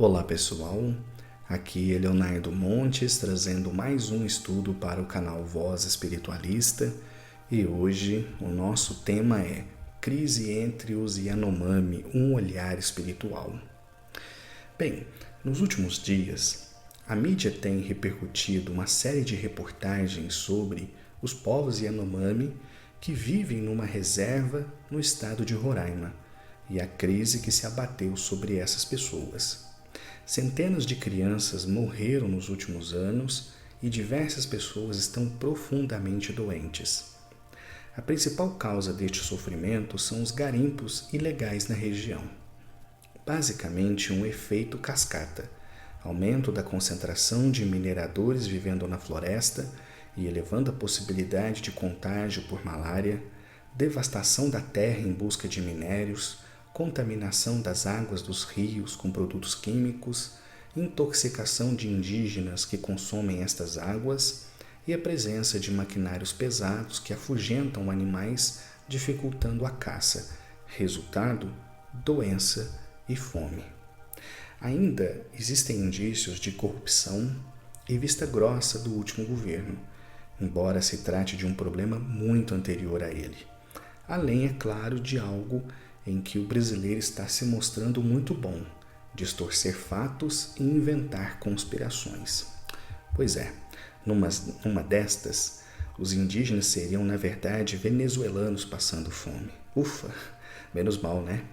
Olá pessoal, aqui é Leonardo Montes trazendo mais um estudo para o canal Voz Espiritualista e hoje o nosso tema é Crise entre os Yanomami, um olhar espiritual. Bem, nos últimos dias, a mídia tem repercutido uma série de reportagens sobre os povos Yanomami que vivem numa reserva no estado de Roraima e a crise que se abateu sobre essas pessoas. Centenas de crianças morreram nos últimos anos e diversas pessoas estão profundamente doentes. A principal causa deste sofrimento são os garimpos ilegais na região. Basicamente, um efeito cascata, aumento da concentração de mineradores vivendo na floresta e elevando a possibilidade de contágio por malária, devastação da terra em busca de minérios, contaminação das águas dos rios com produtos químicos, intoxicação de indígenas que consomem estas águas e a presença de maquinários pesados que afugentam animais, dificultando a caça. Resultado: doença e fome. Ainda existem indícios de corrupção e vista grossa do último governo, embora se trate de um problema muito anterior a ele. Além, é claro, de algo em que o brasileiro está se mostrando muito bom, distorcer fatos e inventar conspirações. Pois é, numa destas, os indígenas seriam, na verdade, venezuelanos passando fome. Ufa, menos mal, né?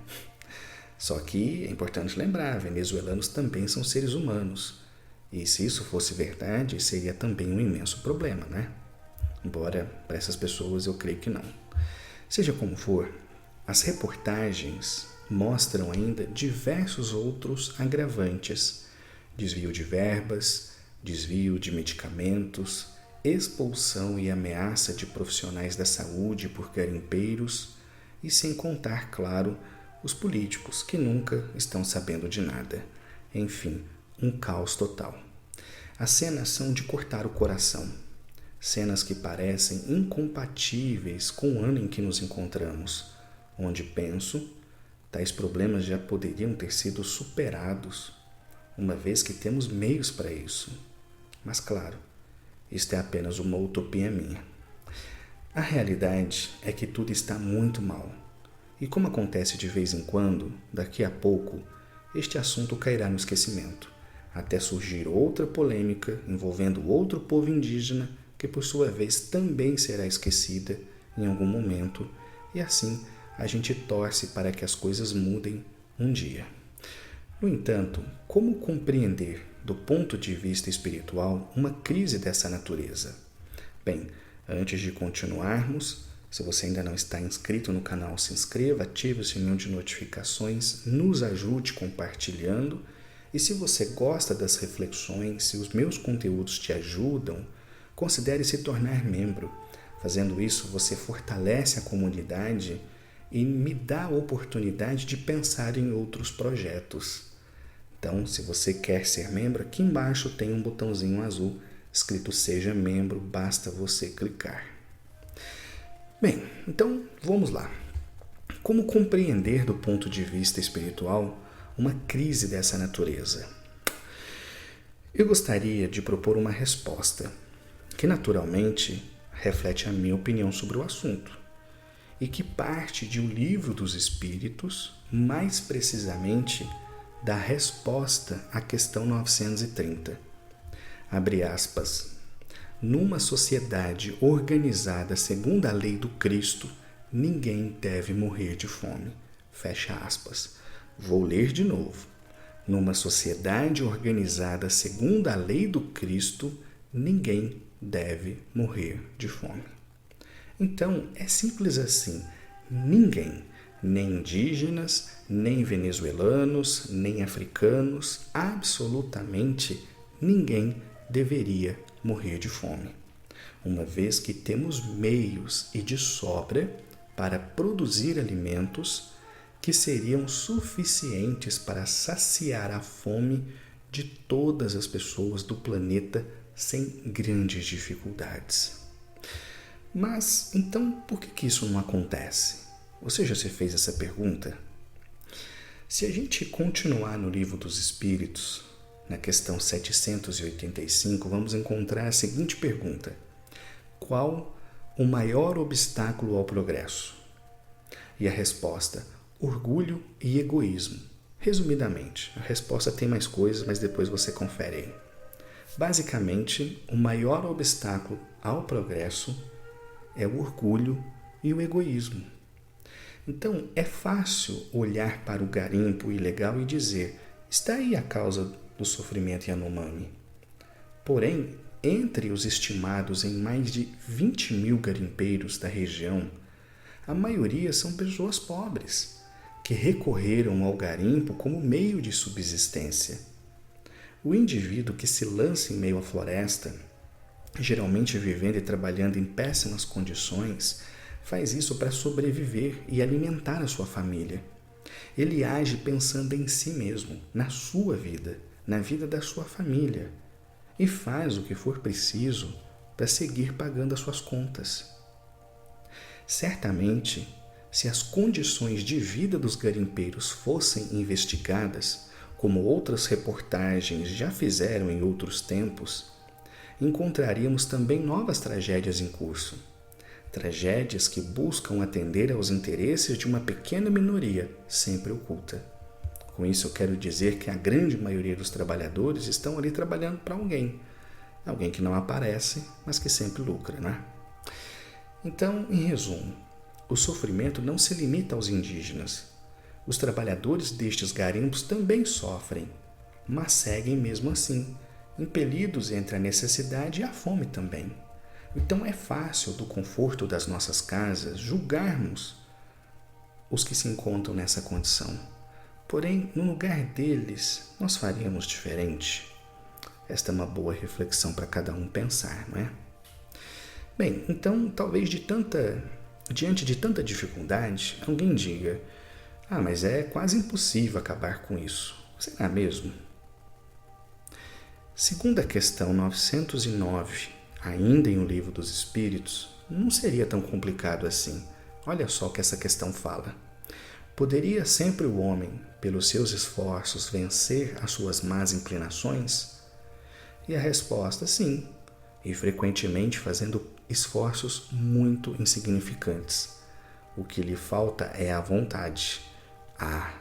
Só que é importante lembrar, venezuelanos também são seres humanos. E se isso fosse verdade, seria também um imenso problema, né? Embora, para essas pessoas, eu creio que não. Seja como for, as reportagens mostram ainda diversos outros agravantes: desvio de verbas, desvio de medicamentos, expulsão e ameaça de profissionais da saúde por garimpeiros e sem contar, claro, os políticos que nunca estão sabendo de nada. Enfim, um caos total. As cenas são de cortar o coração. Cenas que parecem incompatíveis com o ano em que nos encontramos, onde penso, tais problemas já poderiam ter sido superados, uma vez que temos meios para isso. Mas claro, isto é apenas uma utopia minha. A realidade é que tudo está muito mal. E como acontece de vez em quando, daqui a pouco, este assunto cairá no esquecimento, até surgir outra polêmica envolvendo outro povo indígena que por sua vez também será esquecida em algum momento, e assim a gente torce para que as coisas mudem um dia. No entanto, como compreender, do ponto de vista espiritual, uma crise dessa natureza? Bem, antes de continuarmos, se você ainda não está inscrito no canal, se inscreva, ative o sininho de notificações, nos ajude compartilhando. E se você gosta das reflexões, se os meus conteúdos te ajudam, considere se tornar membro. Fazendo isso, você fortalece a comunidade e me dá a oportunidade de pensar em outros projetos. Então, se você quer ser membro, aqui embaixo tem um botãozinho azul escrito Seja Membro, basta você clicar. Bem, então vamos lá. Como compreender do ponto de vista espiritual uma crise dessa natureza? Eu gostaria de propor uma resposta que naturalmente reflete a minha opinião sobre o assunto e que parte de O Livro dos Espíritos, mais precisamente da resposta à questão 930. Abre aspas. Numa sociedade organizada segundo a lei do Cristo, ninguém deve morrer de fome. Fecha aspas. Vou ler de novo. Numa sociedade organizada segundo a lei do Cristo, ninguém deve morrer de fome. Então, é simples assim. Ninguém, nem indígenas, nem venezuelanos, nem africanos, absolutamente ninguém deveria morrer de fome, uma vez que temos meios e de sobra para produzir alimentos que seriam suficientes para saciar a fome de todas as pessoas do planeta sem grandes dificuldades. Mas, então, por que isso não acontece? Você já se fez essa pergunta? Se a gente continuar no Livro dos Espíritos, na questão 785, vamos encontrar a seguinte pergunta: qual o maior obstáculo ao progresso? E a resposta: orgulho e egoísmo. Resumidamente, a resposta tem mais coisas, mas depois você confere aí. Basicamente, o maior obstáculo ao progresso é o orgulho e o egoísmo. Então, é fácil olhar para o garimpo ilegal e dizer: está aí a causa do sofrimento Yanomami. Porém, entre os estimados em mais de 20 mil garimpeiros da região, a maioria são pessoas pobres, que recorreram ao garimpo como meio de subsistência. O indivíduo que se lança em meio à floresta, geralmente vivendo e trabalhando em péssimas condições, faz isso para sobreviver e alimentar a sua família. Ele age pensando em si mesmo, na sua vida, na vida da sua família, e faz o que for preciso para seguir pagando as suas contas. Certamente, se as condições de vida dos garimpeiros fossem investigadas, como outras reportagens já fizeram em outros tempos, encontraríamos também novas tragédias em curso. Tragédias que buscam atender aos interesses de uma pequena minoria, sempre oculta. Com isso eu quero dizer que a grande maioria dos trabalhadores estão ali trabalhando para alguém. Alguém que não aparece, mas que sempre lucra, né? Então, em resumo, o sofrimento não se limita aos indígenas. Os trabalhadores destes garimpos também sofrem, mas seguem mesmo assim, impelidos entre a necessidade e a fome também. Então é fácil, do conforto das nossas casas, julgarmos os que se encontram nessa condição. Porém, no lugar deles, nós faríamos diferente. Esta é uma boa reflexão para cada um pensar, não é? Bem, então, talvez diante de tanta dificuldade, alguém diga: ah, mas é quase impossível acabar com isso. Será mesmo? Segundo a questão 909, ainda em O Livro dos Espíritos, não seria tão complicado assim. Olha só o que essa questão fala. Poderia sempre o homem, pelos seus esforços, vencer as suas más inclinações? E a resposta: sim, e frequentemente fazendo esforços muito insignificantes. O que lhe falta é a vontade. Ah,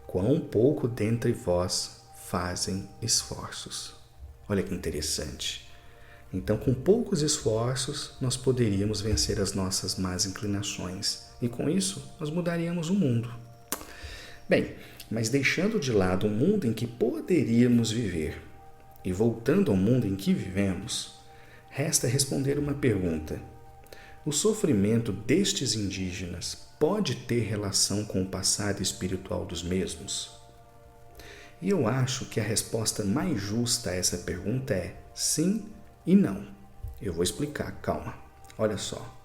quão pouco dentre vós fazem esforços. Olha que interessante. Então, com poucos esforços, nós poderíamos vencer as nossas más inclinações. E com isso, nós mudaríamos o mundo. Bem, mas deixando de lado o mundo em que poderíamos viver e voltando ao mundo em que vivemos, resta responder uma pergunta: o sofrimento destes indígenas pode ter relação com o passado espiritual dos mesmos? E eu acho que a resposta mais justa a essa pergunta é sim e não. Eu vou explicar, calma. Olha só.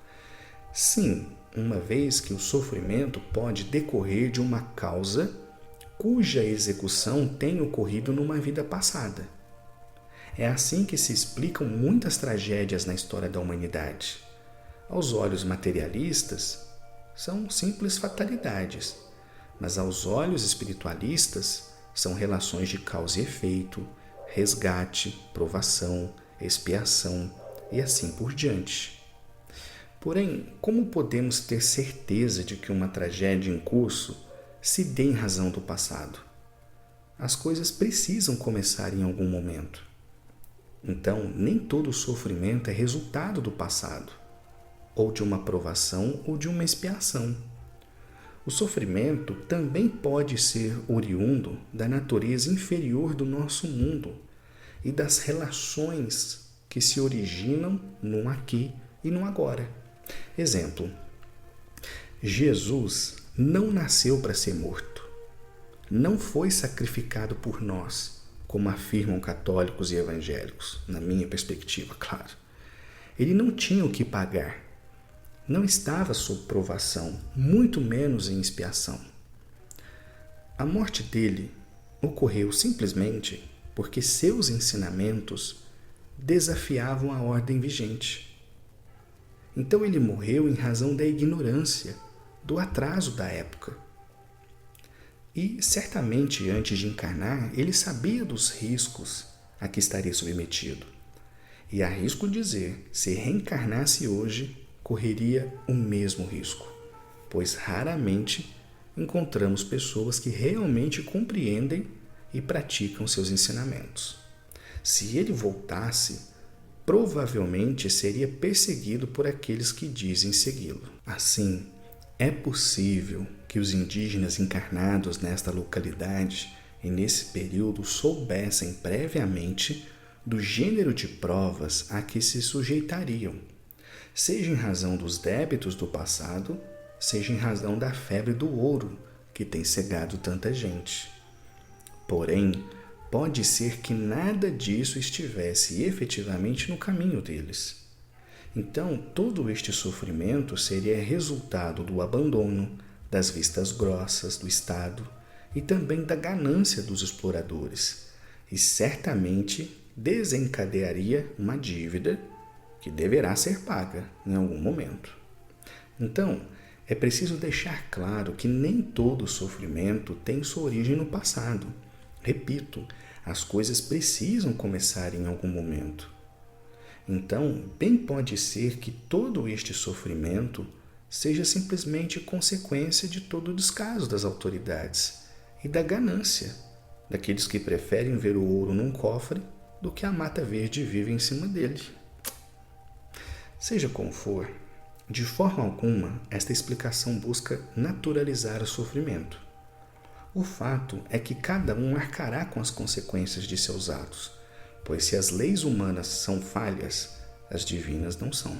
Sim, uma vez que o sofrimento pode decorrer de uma causa cuja execução tem ocorrido numa vida passada. É assim que se explicam muitas tragédias na história da humanidade. Aos olhos materialistas, são simples fatalidades, mas aos olhos espiritualistas, são relações de causa e efeito, resgate, provação, expiação e assim por diante. Porém, como podemos ter certeza de que uma tragédia em curso se dê em razão do passado? As coisas precisam começar em algum momento. Então, nem todo sofrimento é resultado do passado, ou de uma provação ou de uma expiação. O sofrimento também pode ser oriundo da natureza inferior do nosso mundo e das relações que se originam no aqui e no agora. Exemplo: Jesus não nasceu para ser morto. Não foi sacrificado por nós, como afirmam católicos e evangélicos, na minha perspectiva, claro. Ele não tinha o que pagar. Não estava sob provação, muito menos em expiação. A morte dele ocorreu simplesmente porque seus ensinamentos desafiavam a ordem vigente. Então ele morreu em razão da ignorância, do atraso da época. E certamente antes de encarnar, ele sabia dos riscos a que estaria submetido. E arrisco dizer, se reencarnasse hoje, correria o mesmo risco, pois raramente encontramos pessoas que realmente compreendem e praticam seus ensinamentos. Se ele voltasse, provavelmente seria perseguido por aqueles que dizem segui-lo. Assim, é possível que os indígenas encarnados nesta localidade e nesse período soubessem previamente do gênero de provas a que se sujeitariam, seja em razão dos débitos do passado, seja em razão da febre do ouro que tem cegado tanta gente. Porém, pode ser que nada disso estivesse efetivamente no caminho deles. Então, todo este sofrimento seria resultado do abandono, das vistas grossas do Estado e também da ganância dos exploradores, e certamente desencadearia uma dívida que deverá ser paga em algum momento. Então, é preciso deixar claro que nem todo sofrimento tem sua origem no passado. Repito, as coisas precisam começar em algum momento. Então, bem pode ser que todo este sofrimento seja simplesmente consequência de todo o descaso das autoridades e da ganância daqueles que preferem ver o ouro num cofre do que a mata verde viva em cima dele. Seja como for, de forma alguma esta explicação busca naturalizar o sofrimento. O fato é que cada um arcará com as consequências de seus atos, pois se as leis humanas são falhas, as divinas não são.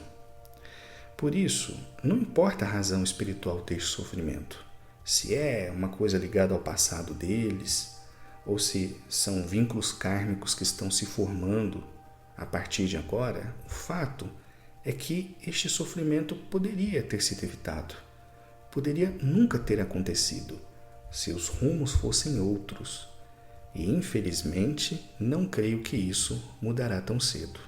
Por isso, não importa a razão espiritual deste sofrimento, se é uma coisa ligada ao passado deles, ou se são vínculos kármicos que estão se formando a partir de agora, o fato é que este sofrimento poderia ter sido evitado, poderia nunca ter acontecido, se os rumos fossem outros. E, infelizmente, não creio que isso mudará tão cedo.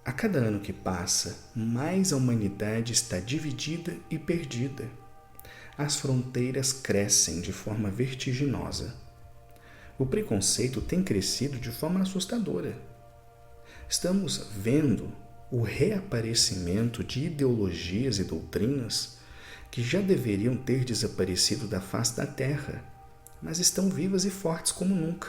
A cada ano que passa, mais a humanidade está dividida e perdida. As fronteiras crescem de forma vertiginosa. O preconceito tem crescido de forma assustadora. Estamos vendo o reaparecimento de ideologias e doutrinas que já deveriam ter desaparecido da face da Terra, mas estão vivas e fortes como nunca.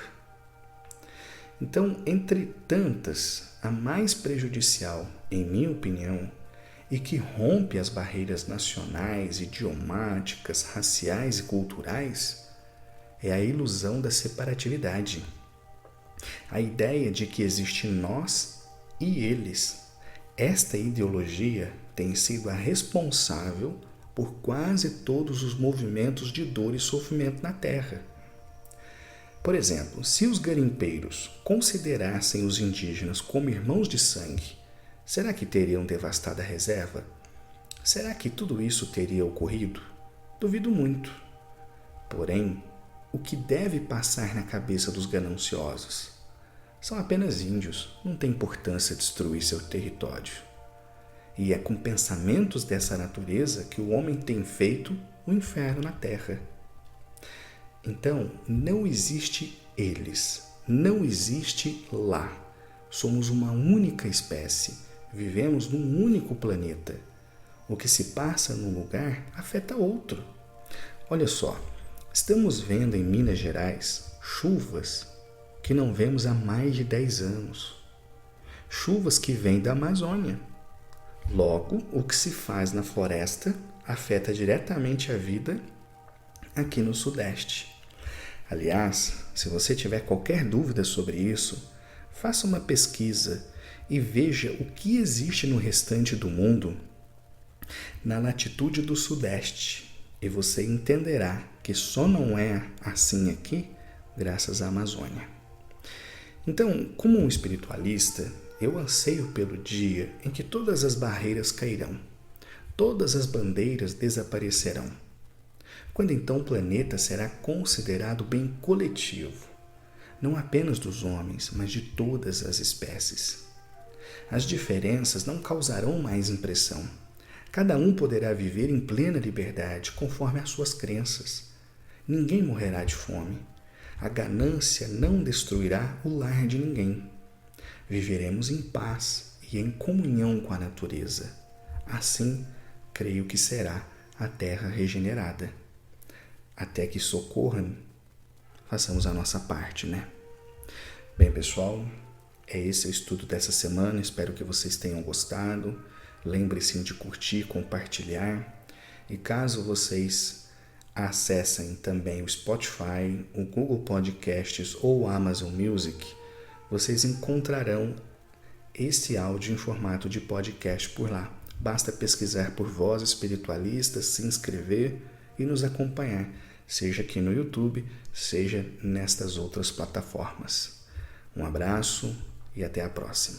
Então, entre tantas, a mais prejudicial, em minha opinião, e que rompe as barreiras nacionais, idiomáticas, raciais e culturais, é a ilusão da separatividade. A ideia de que existe nós e eles. Esta ideologia tem sido a responsável por quase todos os movimentos de dor e sofrimento na Terra. Por exemplo, se os garimpeiros considerassem os indígenas como irmãos de sangue, será que teriam devastado a reserva? Será que tudo isso teria ocorrido? Duvido muito. Porém, o que deve passar na cabeça dos gananciosos? São apenas índios, não tem importância destruir seu território. E é com pensamentos dessa natureza que o homem tem feito o inferno na Terra. Então, não existe eles, não existe lá. Somos uma única espécie, vivemos num único planeta. O que se passa num lugar afeta outro. Olha só, estamos vendo em Minas Gerais chuvas que não vemos há mais de 10 anos. Chuvas que vêm da Amazônia. Logo, o que se faz na floresta afeta diretamente a vida aqui no Sudeste. Aliás, se você tiver qualquer dúvida sobre isso, faça uma pesquisa e veja o que existe no restante do mundo na latitude do Sudeste, e você entenderá que só não é assim aqui graças à Amazônia. Então, como um espiritualista, eu anseio pelo dia em que todas as barreiras cairão, todas as bandeiras desaparecerão. Quando então o planeta será considerado bem coletivo, não apenas dos homens, mas de todas as espécies. As diferenças não causarão mais impressão. Cada um poderá viver em plena liberdade, conforme as suas crenças. Ninguém morrerá de fome. A ganância não destruirá o lar de ninguém. Viveremos em paz e em comunhão com a natureza. Assim, creio que será a terra regenerada. Até que socorram, façamos a nossa parte, né? Bem, pessoal, esse é o estudo dessa semana. Espero que vocês tenham gostado. Lembre-se de curtir, compartilhar. E caso vocês acessem também o Spotify, o Google Podcasts ou o Amazon Music, vocês encontrarão esse áudio em formato de podcast por lá. Basta pesquisar por Voz Espiritualista, se inscrever e nos acompanhar, seja aqui no YouTube, seja nestas outras plataformas. Um abraço e até a próxima.